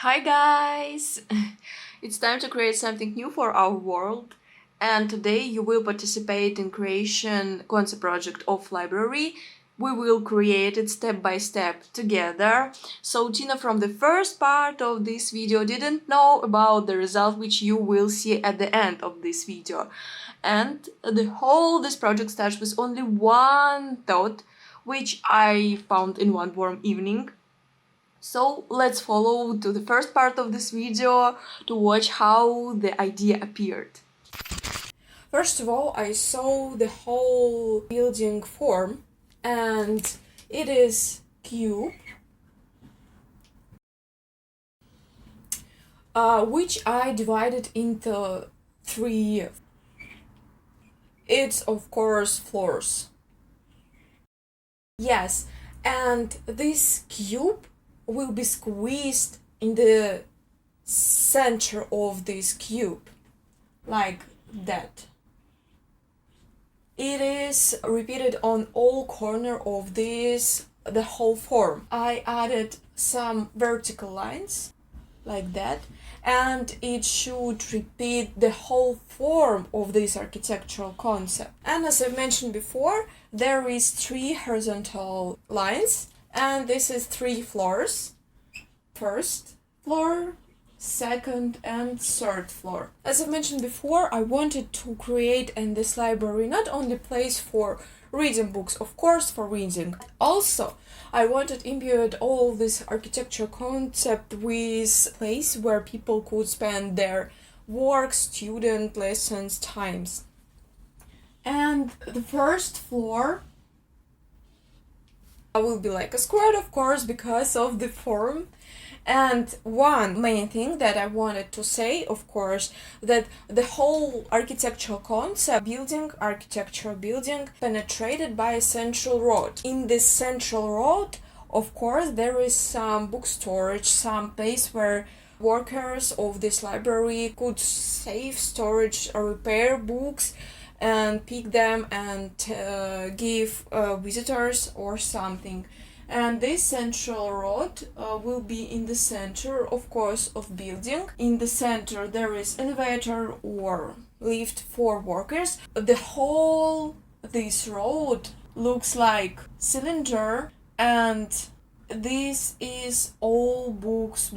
Hi guys! It's time to create something new for our world, and today you will participate in creation concept project of library. We will create it step by step together. So Tina from the first part of this video didn't know about the result which you will see at the end of this video. And this project starts with only one thought which I found in one warm evening. So let's follow to the first part of this video to watch how the idea appeared. First of all, I saw the whole building form, and it is cube, which I divided into three. It's of course floors. Yes, and this cube will be squeezed in the center of this cube, like that. It is repeated on all corners of the whole form. I added some vertical lines, like that, and it should repeat the whole form of this architectural concept. And as I mentioned before, there is 3 horizontal lines, and this is 3 floors. First floor, second and third floor. As I mentioned before, I wanted to create in this library not only place for reading books, of course for reading. Also, I wanted to imbue all this architecture concept with place where people could spend their work, student, lessons, times. And the first floor will be like a square, of course, because of the form. And one main thing that I wanted to say, of course, that the whole architectural concept, architectural building, penetrated by a central road. In this central road, of course, there is some book storage, some place where workers of this library could save, storage, or repair books and pick them and give visitors or something. And this central road will be in the center, of course, of building. In the center there is elevator or lift for workers. The whole this road looks like cylinder, and this is all books.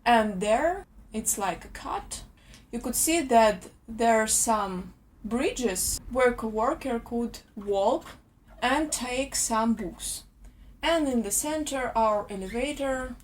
And there it's like a cut. You could see that there are some bridges where a worker could walk and take some books. And in the center, our elevator.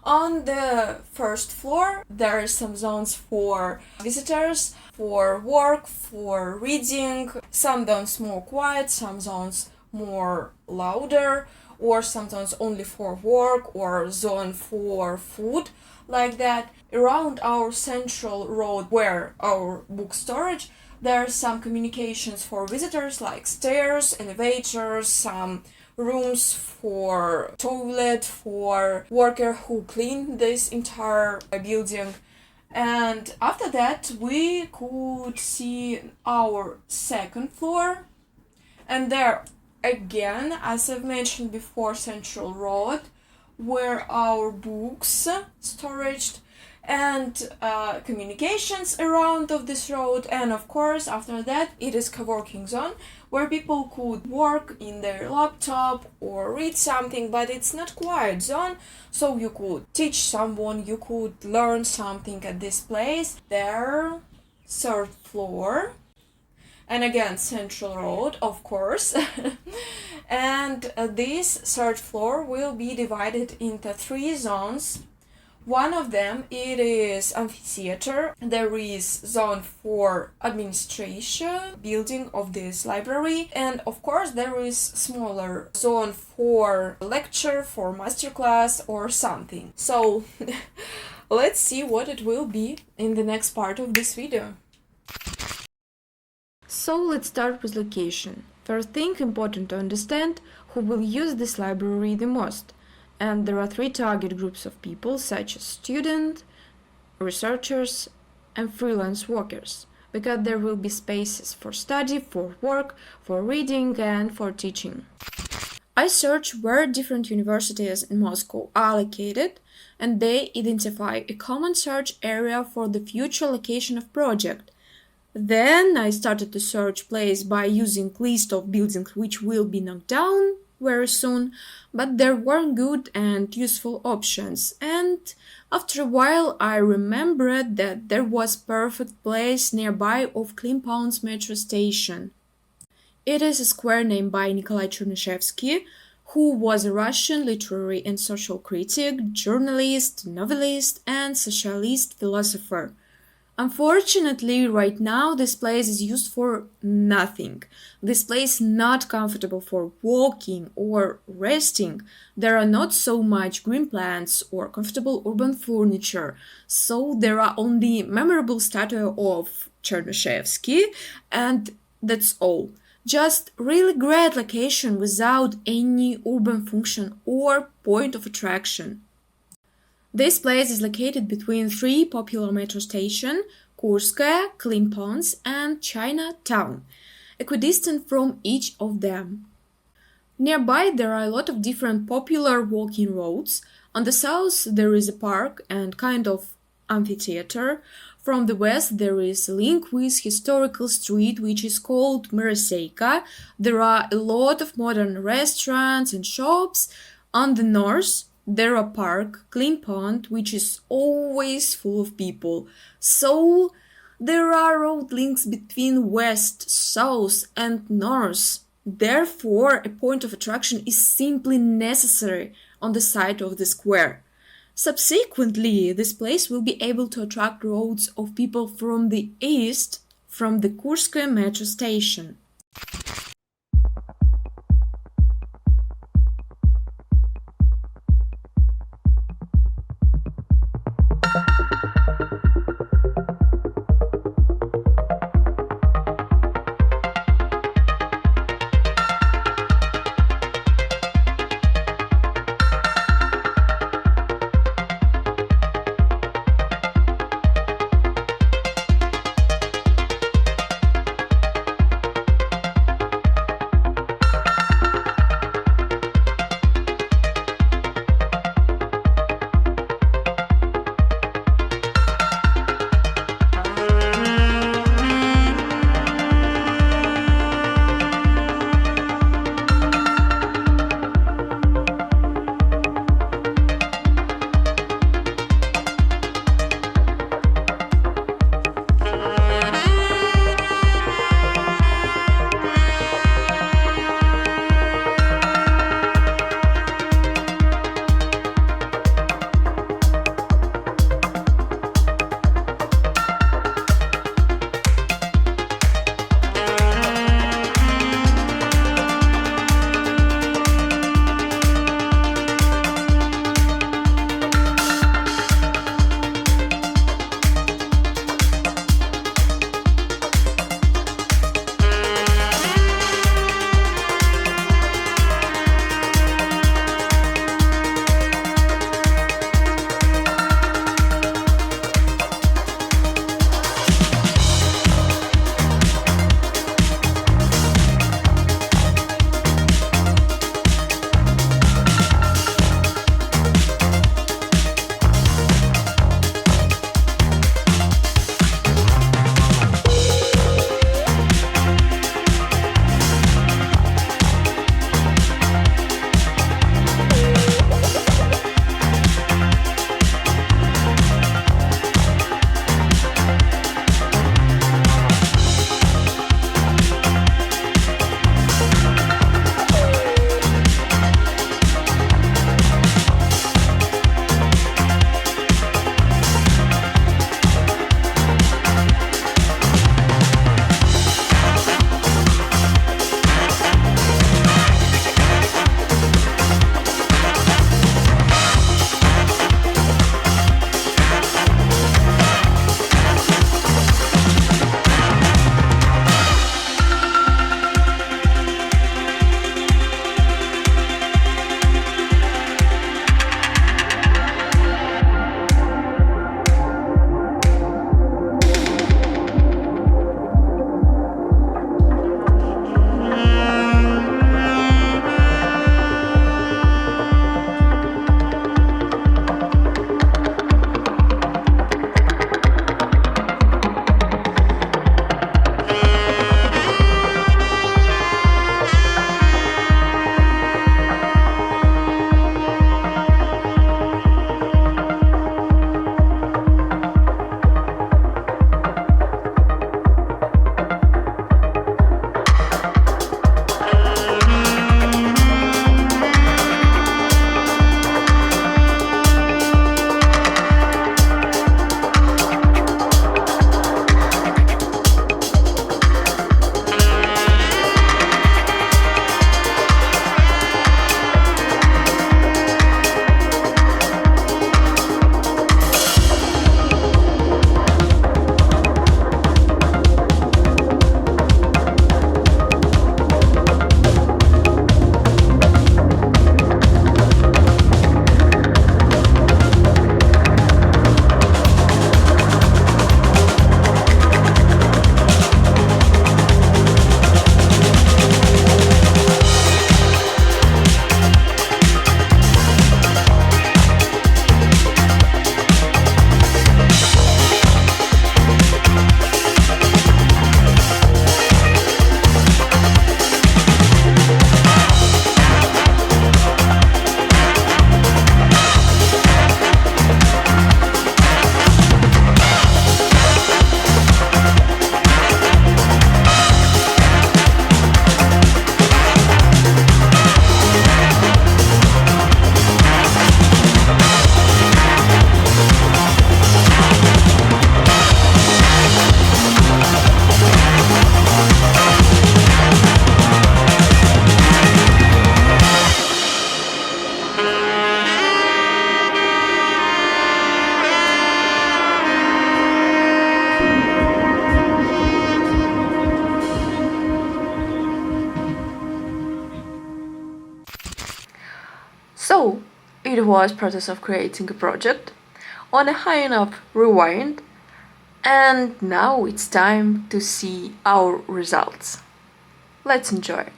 On the first floor, there are some zones for visitors, for work, for reading. Some zones more quiet, some zones more louder, or some zones only for work, or zone for food, like that. Around our central road, where our book storage, there are some communications for visitors, like stairs, elevators, some rooms for toilet, for worker who clean this entire building. And after that, we could see our second floor. And there, again, as I've mentioned before, central road, where our books storage and communications around of this road. And of course, after that, it is co-working zone where people could work in their laptop or read something, but it's not quiet zone, so you could teach someone, you could learn something at this place. There, third floor, and again central road, of course. And this third floor will be divided into 3 zones. One of them, it is amphitheater. There is zone for administration, building of this library, and of course there is smaller zone for lecture, for masterclass or something. So let's see what it will be in the next part of this video. So let's start with location. First thing important to understand, who will use this library the most. And there are 3 target groups of people, such as students, researchers, and freelance workers, because there will be spaces for study, for work, for reading, and for teaching. I search where different universities in Moscow are located, and they identify a common search area for the future location of project. Then I started to search place by using list of buildings which will be knocked down very soon, but there weren't good and useful options. And after a while I remembered that there was perfect place nearby of Klimpound's metro station. It is a square named by Nikolay Chernyshevsky, who was a Russian literary and social critic, journalist, novelist, and socialist philosopher. Unfortunately, right now this place is used for nothing. This place is not comfortable for walking or resting. There are not so much green plants or comfortable urban furniture, so there are only memorable statue of Chernyshevsky, and that's all. Just really great location without any urban function or point of attraction. This place is located between three popular metro stations, Kurskaya, Klimpons, and Chinatown, equidistant from each of them. Nearby there are a lot of different popular walking roads. On the south there is a park and kind of amphitheater. From the west there is a link with historical street which is called Miraseika. There are a lot of modern restaurants and shops. On the north there are park, Clean Pond, which is always full of people. So there are road links between west, south and north. Therefore, a point of attraction is simply necessary on the side of the square. Subsequently, this place will be able to attract crowds of people from the east, from the Kurskaya metro station. It was process of creating a project on a high enough rewind, and now it's time to see our results. Let's enjoy it.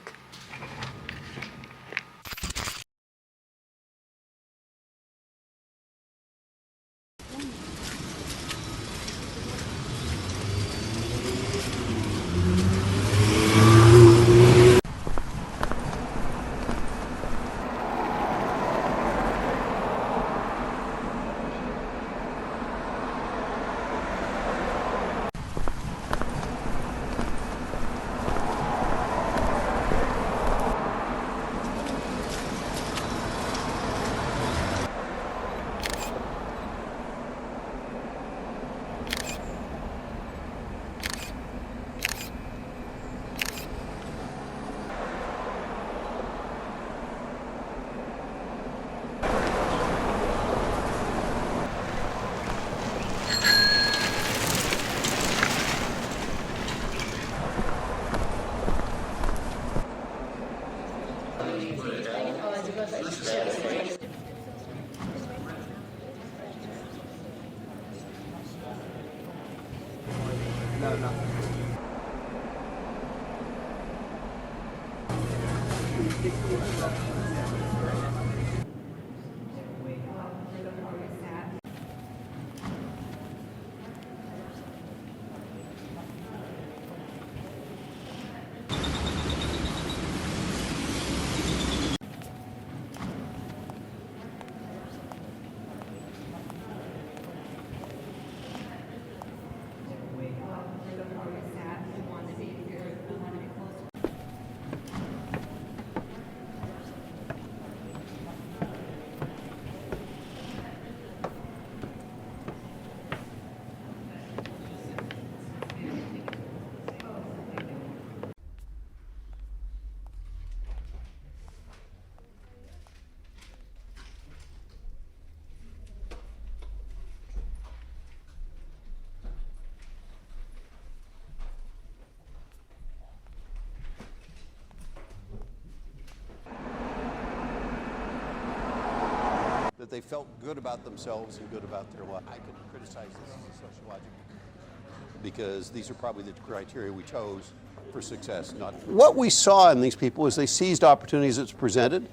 That they felt good about themselves and good about their life. I could criticize this as a sociological because these are probably the criteria we chose for success. Not what we saw in these people is they seized opportunities that's presented.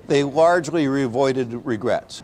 They largely avoided regrets.